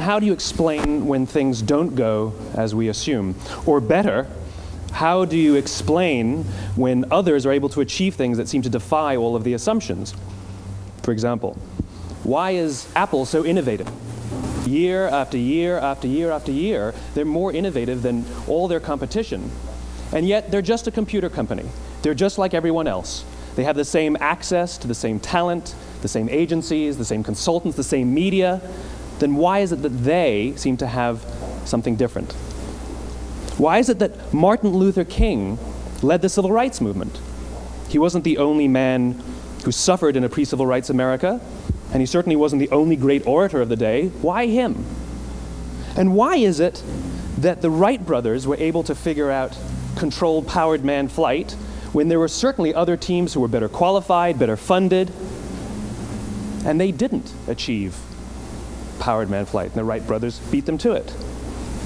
how do you explain when things don't go as we assume? Or better, how do you explain when others are able to achieve things that seem to defy all of the assumptions? For example, why is Apple so innovative? Year after year after year after year, they're more innovative than all their competition. And yet, they're just a computer company. They're just like everyone else. They have the same access to the same talent, the same agencies, the same consultants, the same media. Then why is it that they seem to have something different? Why is it that Martin Luther King led the civil rights movement? He wasn't the only man who suffered in a pre-civil rights America, and he certainly wasn't the only great orator of the day. Why him? And why is it that the Wright brothers were able to figure out controlled powered manned flight when there were certainly other teams who were better qualified, better funded, and they didn't achieve powered manned flight, and the Wright brothers beat them to it?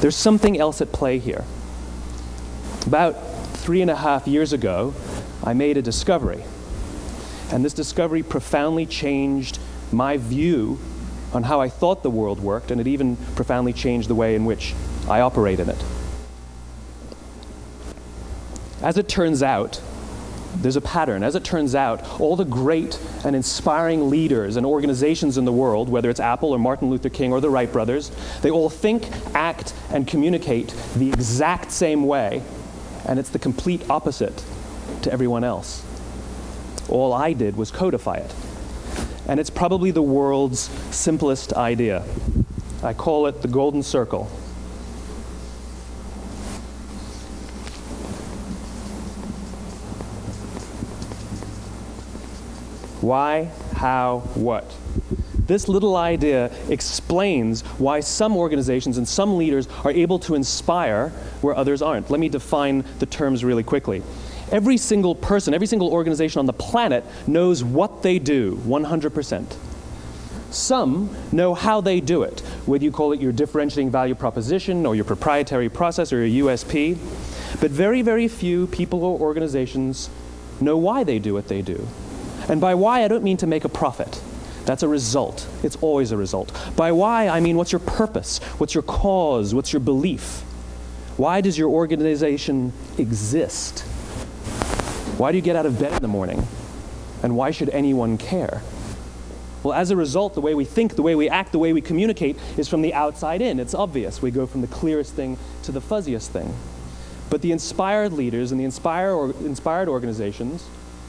There's something else at play here. About 3.5 years ago, I made a discovery, and this discovery profoundly changed my view on how I thought the world worked, and it even profoundly changed the way in which I operate in it. As it turns out, there's a pattern. As it turns out, all the great and inspiring leaders and organizations in the world, whether it's Apple or Martin Luther King or the Wright brothers, they all think, act, and communicate the exact same way, and it's the complete opposite to everyone else. All I did was codify it. And it's probably the world's simplest idea. I call it the golden circle. Why, how, what? This little idea explains why some organizations and some leaders are able to inspire where others aren't. Let me define the terms really quickly. Every single person, every single organization on the planet knows what they do, 100%. Some know how they do it, whether you call it your differentiating value proposition or your proprietary process or your USP. But very, very few people or organizations know why they do what they do. And by why, I don't mean to make a profit. That's a result. It's always a result. By why, I mean what's your purpose? What's your cause? What's your belief? Why does your organization exist? Why do you get out of bed in the morning? And why should anyone care? Well, as a result, the way we think, the way we act, the way we communicate is from the outside in. It's obvious. We go from the clearest thing to the fuzziest thing. But the inspired leaders and the inspired organizations,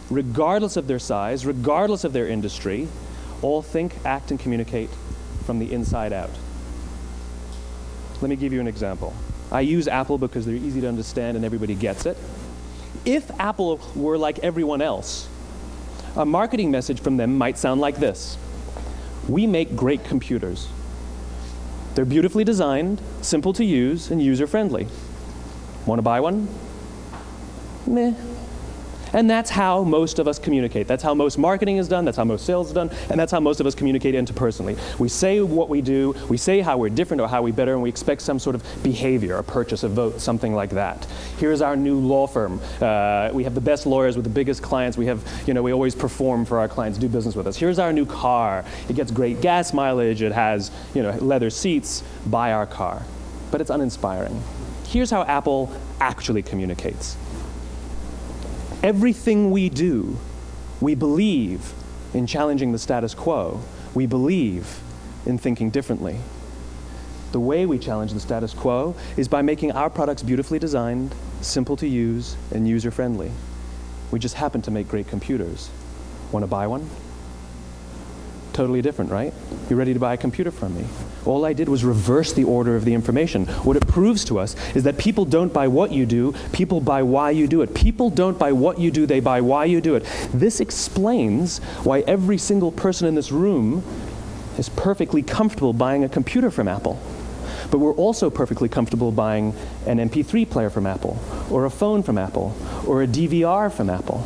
regardless of their size, regardless of their industry, all think, act, and communicate from the inside out. Let me give you an example. I use Apple because they're easy to understand and everybody gets it. If Apple were like everyone else, a marketing message from them might sound like this. We make great computers. They're beautifully designed, simple to use, and user-friendly. Want to buy one? Meh. And that's how most of us communicate. That's how most marketing is done, that's how most sales is done, and that's how most of us communicate interpersonally. We say what we do, we say how we're different or how we're better, and we expect some sort of behavior, a purchase, a vote, something like that. Here's our new law firm. We have the best lawyers with the biggest clients. We have, we always perform for our clients, do business with us. Here's our new car. It gets great gas mileage. It has, leather seats. Buy our car. But it's uninspiring. Here's how Apple actually communicates. Everything we do, we believe in challenging the status quo. We believe in thinking differently. The way we challenge the status quo is by making our products beautifully designed, simple to use, and user-friendly. We just happen to make great computers. Want to buy one? Totally different, right? You're ready to buy a computer from me. All I did was reverse the order of the information. What it proves to us is that people don't buy what you do, people buy why you do it. People don't buy what you do, they buy why you do it. This explains why every single person in this room is perfectly comfortable buying a computer from Apple. But we're also perfectly comfortable buying an MP3 player from Apple, or a phone from Apple, or a DVR from Apple.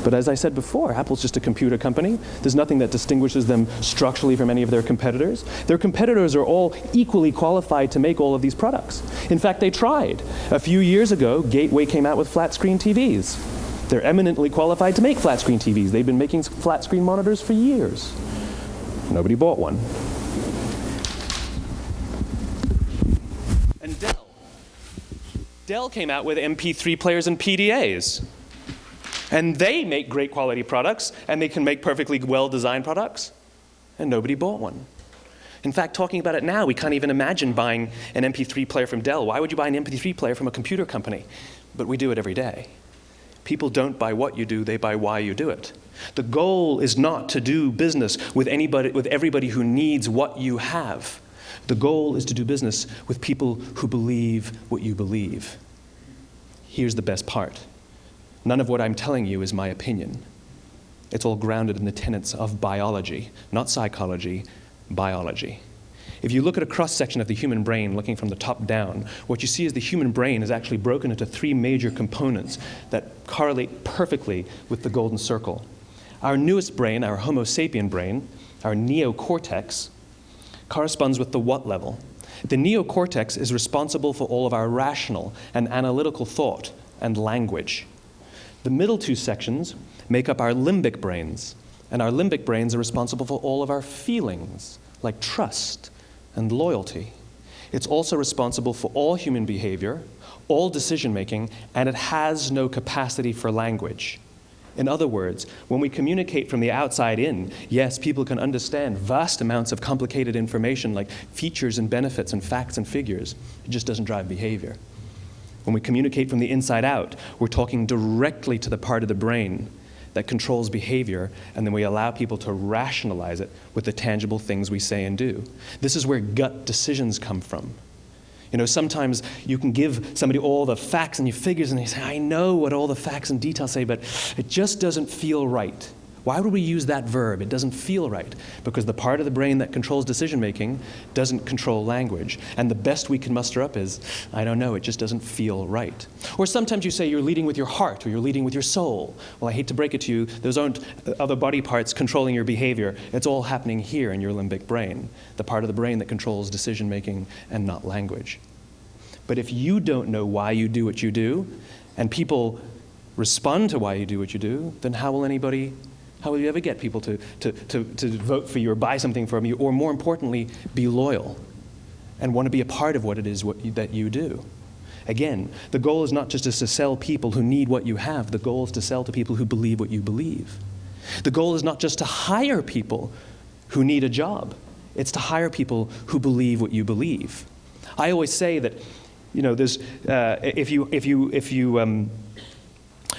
But as I said before, Apple's just a computer company. There's nothing that distinguishes them structurally from any of their competitors. Their competitors are all equally qualified to make all of these products. In fact, they tried. A few years ago, Gateway came out with flat-screen TVs. They're eminently qualified to make flat-screen TVs. They've been making flat-screen monitors for years. Nobody bought one. Dell came out with MP3 players and PDAs. And they make great quality products, and they can make perfectly well-designed products, and nobody bought one. In fact, talking about it now, we can't even imagine buying an MP3 player from Dell. Why would you buy an MP3 player from a computer company? But we do it every day. People don't buy what you do, they buy why you do it. The goal is not to do business with everybody who needs what you have. The goal is to do business with people who believe what you believe. Here's the best part. None of what I'm telling you is my opinion. It's all grounded in the tenets of biology, not psychology, biology. If you look at a cross-section of the human brain, looking from the top down, what you see is the human brain is actually broken into 3 major components that correlate perfectly with the golden circle. Our newest brain, our Homo sapien brain, our neocortex, corresponds with the what level. The neocortex is responsible for all of our rational and analytical thought and language. The middle 2 sections make up our limbic brains, and our limbic brains are responsible for all of our feelings, like trust and loyalty. It's also responsible for all human behavior, all decision-making, and it has no capacity for language. In other words, when we communicate from the outside in, yes, people can understand vast amounts of complicated information like features and benefits and facts and figures. It just doesn't drive behavior. When we communicate from the inside out, we're talking directly to the part of the brain that controls behavior, and then we allow people to rationalize it with the tangible things we say and do. This is where gut decisions come from. You know, sometimes you can give somebody all the facts and your figures, and they say, I know what all the facts and details say, but it just doesn't feel right. Why would we use that verb? It doesn't feel right. Because the part of the brain that controls decision-making doesn't control language. And the best we can muster up is, I don't know, it just doesn't feel right. Or sometimes you say you're leading with your heart, or you're leading with your soul. Well, I hate to break it to you, those aren't other body parts controlling your behavior. It's all happening here in your limbic brain, the part of the brain that controls decision-making and not language. But if you don't know why you do what you do, and people respond to why you do what you do, then how will you ever get people to vote for you or buy something from you, or more importantly, be loyal and want to be a part of what it is that you do? Again, the goal is not just to sell people who need what you have. The goal is to sell to people who believe what you believe. The goal is not just to hire people who need a job. It's to hire people who believe what you believe. I always say that, you know, there's, if you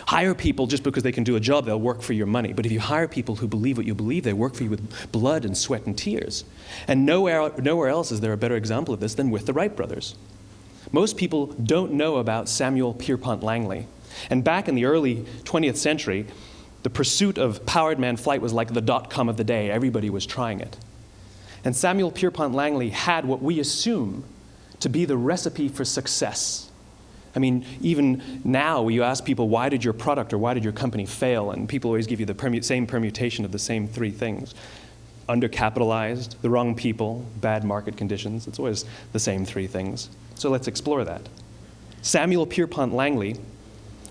hire people just because they can do a job, they'll work for your money. But if you hire people who believe what you believe, they work for you with blood and sweat and tears. And nowhere else is there a better example of this than with the Wright brothers. Most people don't know about Samuel Pierpont Langley. And back in the early 20th century, the pursuit of powered man flight was like the dot-com of the day. Everybody was trying it. And Samuel Pierpont Langley had what we assume to be the recipe for success. I mean, even now, you ask people, why did your product or why did your company fail? And people always give you the same permutation of the same 3 things. Undercapitalized, the wrong people, bad market conditions. It's always the same 3 things. So let's explore that. Samuel Pierpont Langley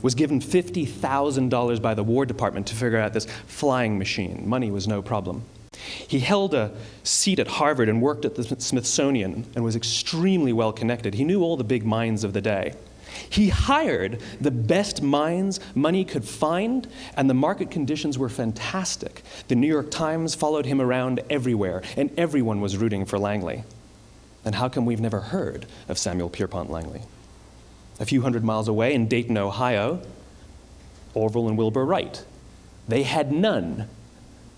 was given $50,000 by the War Department to figure out this flying machine. Money was no problem. He held a seat at Harvard and worked at the Smithsonian and was extremely well connected. He knew all the big minds of the day. He hired the best minds money could find, and the market conditions were fantastic. The New York Times followed him around everywhere, and everyone was rooting for Langley. And how come we've never heard of Samuel Pierpont Langley? A few hundred miles away in Dayton, Ohio, Orville and Wilbur Wright. They had none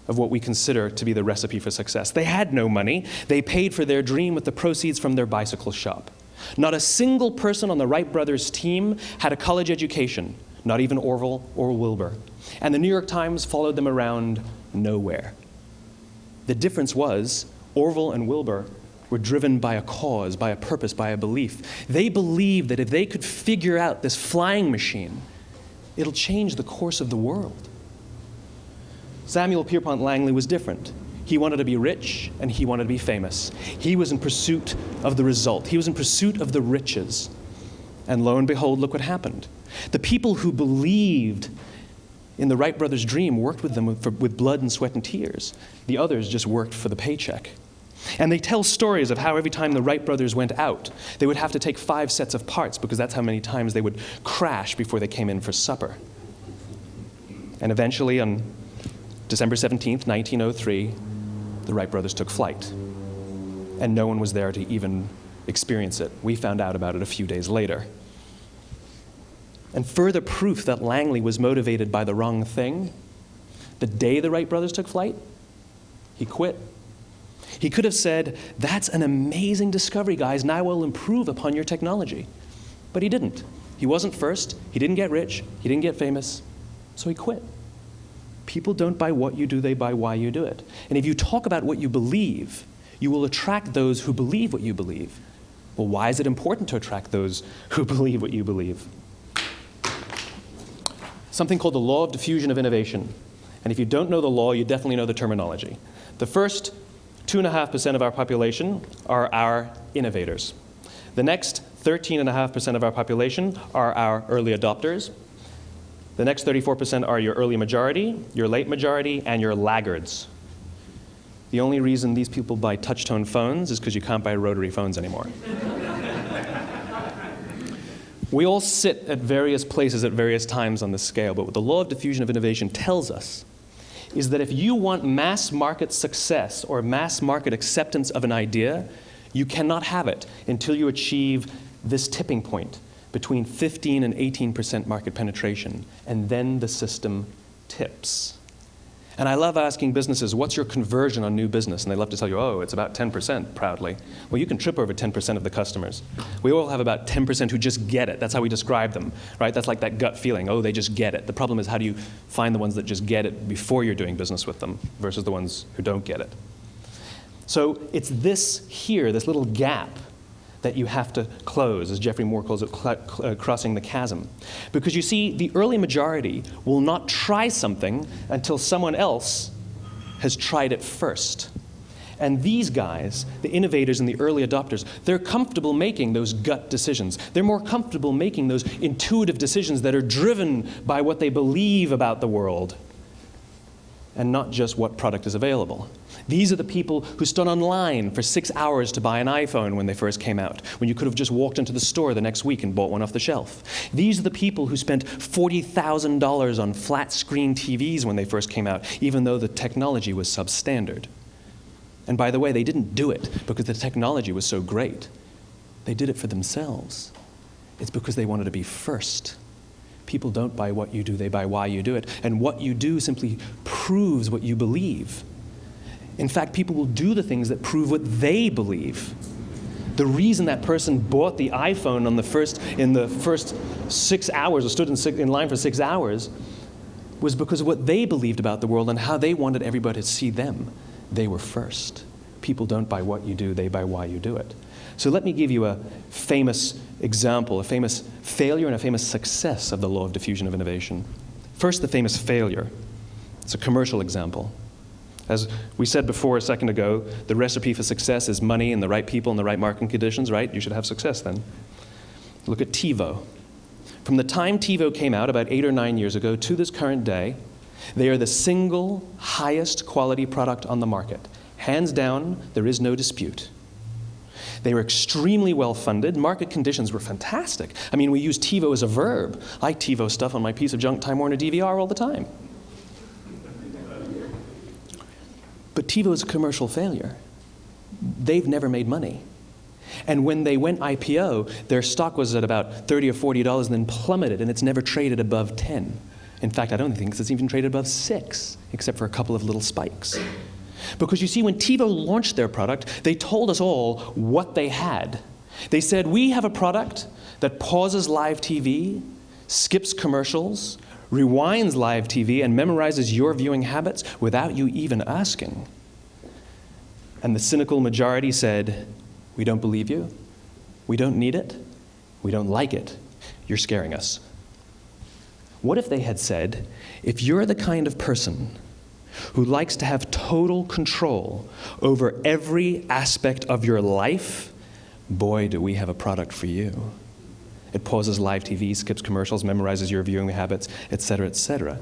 of what we consider to be the recipe for success. They had no money. They paid for their dream with the proceeds from their bicycle shop. Not a single person on the Wright brothers' team had a college education, not even Orville or Wilbur. And the New York Times followed them around nowhere. The difference was Orville and Wilbur were driven by a cause, by a purpose, by a belief. They believed that if they could figure out this flying machine, it'll change the course of the world. Samuel Pierpont Langley was different. He wanted to be rich, and he wanted to be famous. He was in pursuit of the result. He was in pursuit of the riches. And lo and behold, look what happened. The people who believed in the Wright brothers' dream worked with them with blood and sweat and tears. The others just worked for the paycheck. And they tell stories of how every time the Wright brothers went out, they would have to take 5 sets of parts because that's how many times they would crash before they came in for supper. And eventually, on December 17th, 1903, the Wright brothers took flight. And no one was there to even experience it. We found out about it a few days later. And further proof that Langley was motivated by the wrong thing, the day the Wright brothers took flight, he quit. He could have said, "That's an amazing discovery, guys, and I will improve upon your technology." But he didn't. He wasn't first. He didn't get rich. He didn't get famous. So he quit. People don't buy what you do, they buy why you do it. And if you talk about what you believe, you will attract those who believe what you believe. Well, why is it important to attract those who believe what you believe? Something called the law of diffusion of innovation. And if you don't know the law, you definitely know the terminology. The first 2.5% of our population are our innovators. The next 13.5% of our population are our early adopters. The next 34% are your early majority, your late majority, and your laggards. The only reason these people buy touch-tone phones is because you can't buy rotary phones anymore. We all sit at various places at various times on the scale, but what the law of diffusion of innovation tells us is that if you want mass market success or mass market acceptance of an idea, you cannot have it until you achieve this tipping point between 15 and 18% market penetration, and then the system tips. And I love asking businesses, what's your conversion on new business? And they love to tell you, oh, it's about 10%, proudly. Well, you can trip over 10% of the customers. We all have about 10% who just get it. That's how we describe them, right? That's like that gut feeling, oh, they just get it. The problem is, how do you find the ones that just get it before you're doing business with them versus the ones who don't get it? So it's this here, this little gap, that you have to close, as Geoffrey Moore calls it, crossing the chasm. Because you see, the early majority will not try something until someone else has tried it first. And these guys, the innovators and the early adopters, they're comfortable making those gut decisions. They're more comfortable making those intuitive decisions that are driven by what they believe about the world, and not just what product is available. These are the people who stood online for 6 hours to buy an iPhone when they first came out, when you could have just walked into the store the next week and bought one off the shelf. These are the people who spent $40,000 on flat-screen TVs when they first came out, even though the technology was substandard. And by the way, they didn't do it because the technology was so great. They did it for themselves. It's because they wanted to be first. People don't buy what you do, they buy why you do it. And what you do simply proves what you believe. In fact, people will do the things that prove what they believe. The reason that person bought the iPhone in the first 6 hours, or stood in line for 6 hours, was because of what they believed about the world and how they wanted everybody to see them. They were first. People don't buy what you do, they buy why you do it. So let me give you a famous example, a famous failure and a famous success of the law of diffusion of innovation. First, the famous failure. It's a commercial example. As we said before a second ago, the recipe for success is money and the right people and the right marketing conditions, right? You should have success then. Look at TiVo. From the time TiVo came out about 8 or 9 years ago to this current day, they are the single highest quality product on the market. Hands down, there is no dispute. They were extremely well funded. Market conditions were fantastic. I mean, we use TiVo as a verb. I TiVo stuff on my piece of junk Time Warner DVR all the time. But TiVo is a commercial failure. They've never made money. And when they went IPO, their stock was at about $30 or $40 and then plummeted, and it's never traded above 10. In fact, I don't think it's even traded above 6, except for a couple of little spikes. Because you see, when TiVo launched their product, they told us all what they had. They said, we have a product that pauses live TV, skips commercials, rewinds live TV, and memorizes your viewing habits without you even asking. And the cynical majority said, we don't believe you, we don't need it, we don't like it, you're scaring us. What if they had said, if you're the kind of person who likes to have total control over every aspect of your life, boy, do we have a product for you. It pauses live TV, skips commercials, memorizes your viewing habits, etc., etc.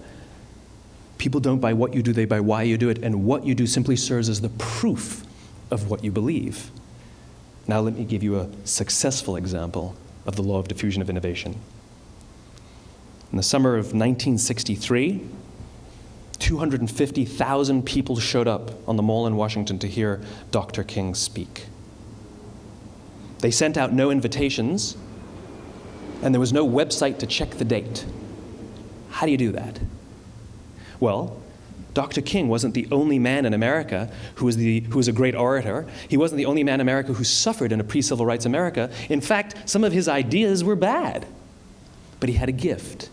People don't buy what you do, they buy why you do it, and what you do simply serves as the proof of what you believe. Now let me give you a successful example of the law of diffusion of innovation. In the summer of 1963, 250,000 people showed up on the Mall in Washington to hear Dr. King speak. They sent out no invitations, and there was no website to check the date. How do you do that? Well, Dr. King wasn't the only man in America who was a great orator. He wasn't the only man in America who suffered in a pre-civil rights America. In fact, some of his ideas were bad. But he had a gift.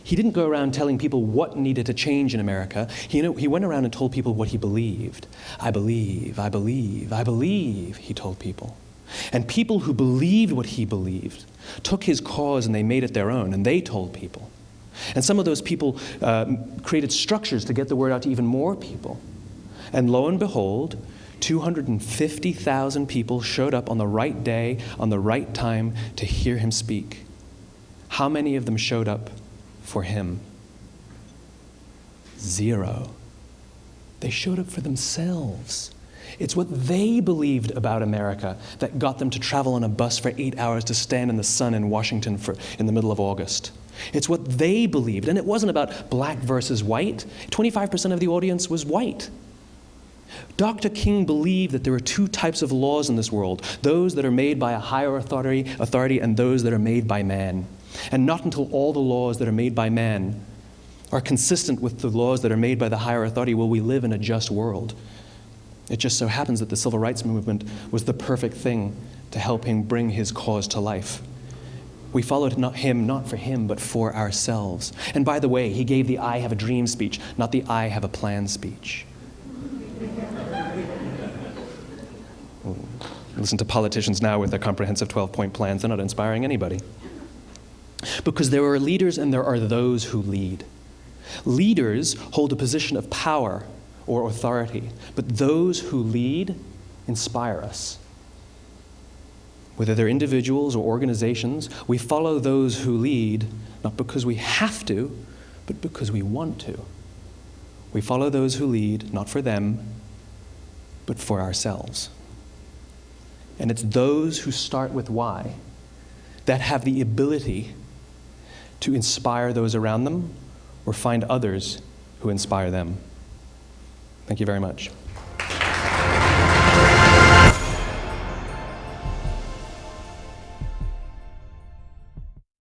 He didn't go around telling people what needed to change in America. He went around and told people what he believed. I believe, I believe, I believe, he told people. And people who believed what he believed took his cause and they made it their own, and they told people. And some of those people created structures to get the word out to even more people. And lo and behold, 250,000 people showed up on the right day, on the right time to hear him speak. How many of them showed up for him? 0. They showed up for themselves. It's what they believed about America that got them to travel on a bus for 8 hours to stand in the sun in Washington in the middle of August. It's what they believed, and it wasn't about black versus white. 25% of the audience was white. Dr. King believed that there are two types of laws in this world, those that are made by a higher authority and those that are made by man. And not until all the laws that are made by man are consistent with the laws that are made by the higher authority will we live in a just world. It just so happens that the civil rights movement was the perfect thing to help him bring his cause to life. We followed him not for him, but for ourselves. And by the way, he gave the I have a dream speech, not the I have a plan speech. Listen to politicians now with their comprehensive 12-point plans. They're not inspiring anybody. Because there are leaders and there are those who lead. Leaders hold a position of power or authority, but those who lead inspire us. Whether they're individuals or organizations, we follow those who lead, not because we have to, but because we want to. We follow those who lead, not for them, but for ourselves. And it's those who start with why that have the ability to inspire those around them or find others who inspire them. Thank you very much.